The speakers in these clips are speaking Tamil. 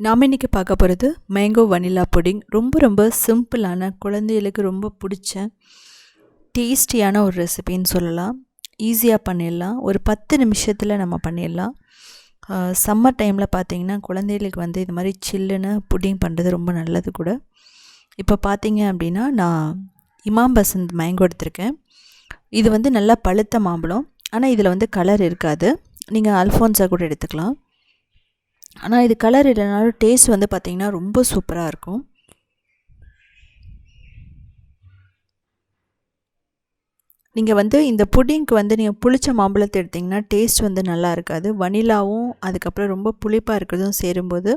நாம் இன்றைக்கி பார்க்க போகிறது மேங்கோ வனிலா புடிங். ரொம்ப சிம்பிளான, குழந்தைகளுக்கு ரொம்ப பிடிச்ச டேஸ்டியான ஒரு ரெசிபின்னு சொல்லலாம். ஈஸியாக பண்ணிடலாம். ஒரு 10 நிமிஷத்தில் நம்ம பண்ணிடலாம். சம்மர் டைமில் பார்த்திங்கன்னா குழந்தைகளுக்கு வந்து இது மாதிரி சில்லுன்னு புடிங் பண்ணுறது ரொம்ப நல்லது கூட. இப்போ பார்த்திங்க அப்படின்னா நான் இமாம் பசந்த் மேங்கோ எடுத்திருக்கேன். இது வந்து நல்லா பழுத்த மாம்பழம். ஆனால் இதில் வந்து கலர் இருக்காது. நீங்கள் அல்ஃபோன்ஸா கூட எடுத்துக்கலாம். ஆனால் இது கலர் இல்லைனாலும் டேஸ்ட் வந்து பார்த்திங்கன்னா ரொம்ப சூப்பராக இருக்கும். நீங்கள் வந்து இந்த புடிங்க்கு வந்து நீங்கள் புளிச்ச மாம்பழத்தை எடுத்திங்கன்னா டேஸ்ட் வந்து நல்லா இருக்காது. வனிலாவும் அதுக்கப்புறம் ரொம்ப புளிப்பாக இருக்கிறதும் சேரும்போது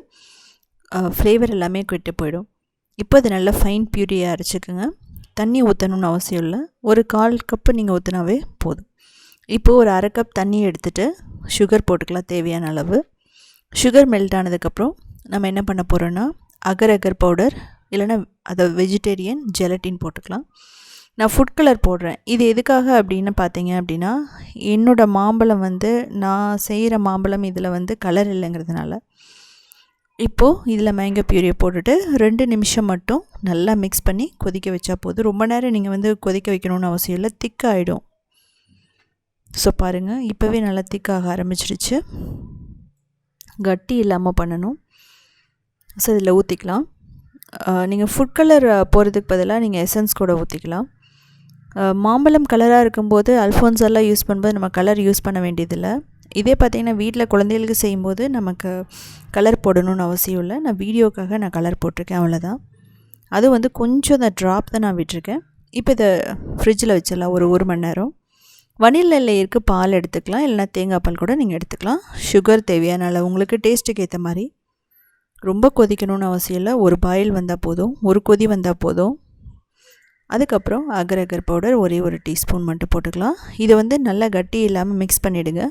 ஃப்ளேவர் எல்லாமே கெட்டு போயிடும். இப்போ அது நல்லா ஃபைன் பியூரியாக அரைச்சிக்கோங்க. தண்ணி ஊற்றணுன்னு அவசியம் இல்லை. ஒரு 1/4 கப்பு நீங்கள் ஊற்றினாவே போதும். இப்போது ஒரு 1/2 கப் தண்ணி எடுத்துகிட்டு சுகர் போட்டுக்கலாம் தேவையான அளவு. சுகர் மெல்ட் ஆனதுக்கப்புறம் நம்ம என்ன பண்ண போகிறோன்னா அகர் பவுடர் இல்லைனா அதை வெஜிடேரியன் ஜெலட்டின் போட்டுக்கலாம். நான் ஃபுட் கலர் போடுறேன். இது எதுக்காக அப்படின்னு பார்த்தீங்க அப்படின்னா, என்னோடய மாம்பழம் வந்து நான் செய்கிற மாம்பழம் இதில் வந்து கலர் இல்லைங்கிறதுனால. இப்போது இதில் மேங்கோ பியூரியை போட்டுட்டு 2 நிமிஷம் மட்டும் நல்லா மிக்ஸ் பண்ணி கொதிக்க வச்சா போதும். ரொம்ப நேரம் நீங்கள் வந்து கொதிக்க வைக்கணும்னு அவசியம் இல்லை, திக்காகிடும். ஸோ பாருங்கள், இப்போவே நல்லா திக்காக ஆரம்பிச்சிடுச்சு. கட்டி இல்லாமல் பண்ணணும். ஸோ இதில் ஊற்றிக்கலாம். நீங்கள் ஃபுட் கலர் போகிறதுக்கு பதிலாக நீங்கள் எசன்ஸ் கூட ஊற்றிக்கலாம். மாம்பழம் கலராக இருக்கும்போது அல்ஃபோன்ஸெல்லாம் யூஸ் பண்ணும்போது நம்ம கலர் யூஸ் பண்ண வேண்டியதில்லை. இதே பார்த்திங்கன்னா வீட்டில் குழந்தைகளுக்கு செய்யும்போது நமக்கு கலர் போடணும்னு அவசியம் இல்லை. நான் வீடியோக்காக நான் கலர் போட்டிருக்கேன், அவ்வளோதான். அது வந்து கொஞ்சம் அந்த ட்ராப் தான் நான் விட்டுருக்கேன். இப்போ இதை ஃப்ரிட்ஜில் வச்சிடலாம் ஒரு 1 மணி நேரம். வனிலா லேயருக்கு பால் எடுத்துக்கலாம், இல்லைனா தேங்காய் பால் கூட நீங்கள் எடுத்துக்கலாம். சுகர் தேவையான அளவு உங்களுக்கு டேஸ்ட்டுக்கு ஏற்ற மாதிரி. ரொம்ப கொதிக்கணும்னு அவசியம் இல்லை. ஒரு பாயில் வந்தால் போதும், ஒரு கொதி வந்தால் போதும். அதுக்கப்புறம் அகர் பவுடர் ஒரே 1 டீஸ்பூன் மட்டும் போட்டுக்கலாம். இதை வந்து நல்லா கட்டி இல்லாமல் மிக்ஸ் பண்ணிவிடுங்க.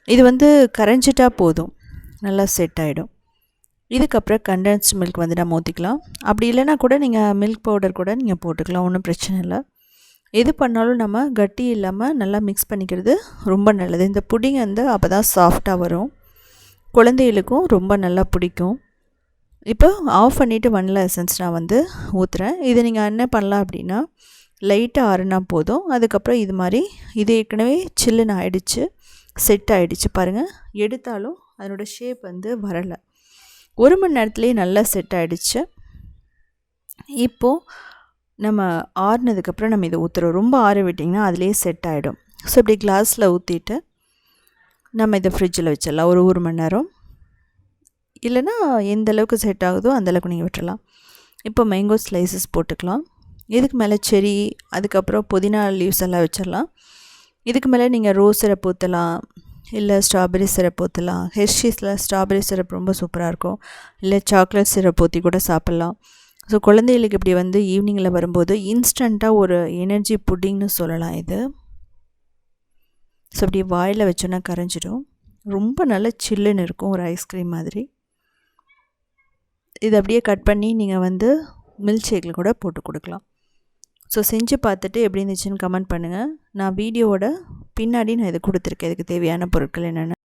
இது வந்து கரைஞ்சிட்டா போதும், நல்லா செட் ஆகிடும். இதுக்கப்புறம் கண்டென்ஸ்ட் மில்க் வந்து நம்ம ஊற்றிக்கலாம். அப்படி இல்லைனா கூட நீங்கள் மில்க் பவுடர் கூட நீங்கள் போட்டுக்கலாம், ஒன்றும் பிரச்சனை இல்லை. எது பண்ணாலும் நம்ம கட்டி இல்லாமல் நல்லா மிக்ஸ் பண்ணிக்கிறது ரொம்ப நல்லது. இந்த புடிங் வந்து அப்போ தான் சாஃப்டாக வரும், குழந்தைகளுக்கும் ரொம்ப நல்லா பிடிக்கும். இப்போ ஆஃப் பண்ணிவிட்டு வனிலா எசன்ஸ் நான் வந்து ஊற்றுறேன். இதை நீங்கள் என்ன பண்ணலாம் அப்படின்னா, லைட்டாக ஆறுனா போதும். அதுக்கப்புறம் இது மாதிரி இது ஏற்கனவே சில்லுன்னு ஆகிடுச்சு, செட் ஆகிடுச்சு. பாருங்கள், எடுத்தாலும் அதனோட ஷேப் வந்து வரலை. 1 மணி நேரத்துலேயே நல்லா செட் ஆகிடுச்சு. இப்போது நம்ம ஆறுனதுக்கப்புறம் நம்ம இதை ஊற்றுறோம். ரொம்ப ஆற விட்டிங்கன்னா அதிலே செட் ஆகிடும். ஸோ இப்படி கிளாஸில் ஊற்றிட்டு நம்ம இதை ஃப்ரிட்ஜில் வச்சிடலாம் ஒரு 1 மணி நேரம். இல்லைனா எந்த அளவுக்கு செட் ஆகுதோ அந்தளவுக்கு நீங்கள் விட்டுடலாம். இப்போ மேங்கோ ஸ்லைசஸ் போட்டுக்கலாம். இதுக்கு மேலே செரி, அதுக்கப்புறம் புதினா லீவ்ஸ் எல்லாம் வச்சிடலாம். இதுக்கு மேலே நீங்கள் ரோஸ் சிரப் ஊற்றலாம், இல்லை ஸ்ட்ராபெரி சிரப் ஊற்றலாம். ஹெர்ஷீஸில் ஸ்ட்ராபெரி சிரப் ரொம்ப சூப்பராக இருக்கும். இல்லை சாக்லேட் சிரப் ஊற்றி கூட சாப்பிட்லாம். ஸோ குழந்தைகளுக்கு இப்படி வந்து ஈவினிங்கில் வரும்போது இன்ஸ்டண்ட்டாக ஒரு எனர்ஜி புட்டிங்னு சொல்லலாம் இது. ஸோ அப்படி வாயில் வச்சோன்னா கரைஞ்சிடும். ரொம்ப நல்ல சில்லுன்னு இருக்கும், ஒரு ஐஸ்கிரீம் மாதிரி. இது அப்படியே கட் பண்ணி நீங்கள் வந்து மில்க் ஷேக்கில் கூட போட்டு கொடுக்கலாம். ஸோ செஞ்சு பார்த்துட்டு எப்படி இருந்துச்சுன்னு கமெண்ட் பண்ணுங்கள். நான் வீடியோவோட பின்னாடி நான் இதை கொடுத்துருக்கேன், இதுக்கு தேவையான பொருட்கள் என்னென்ன.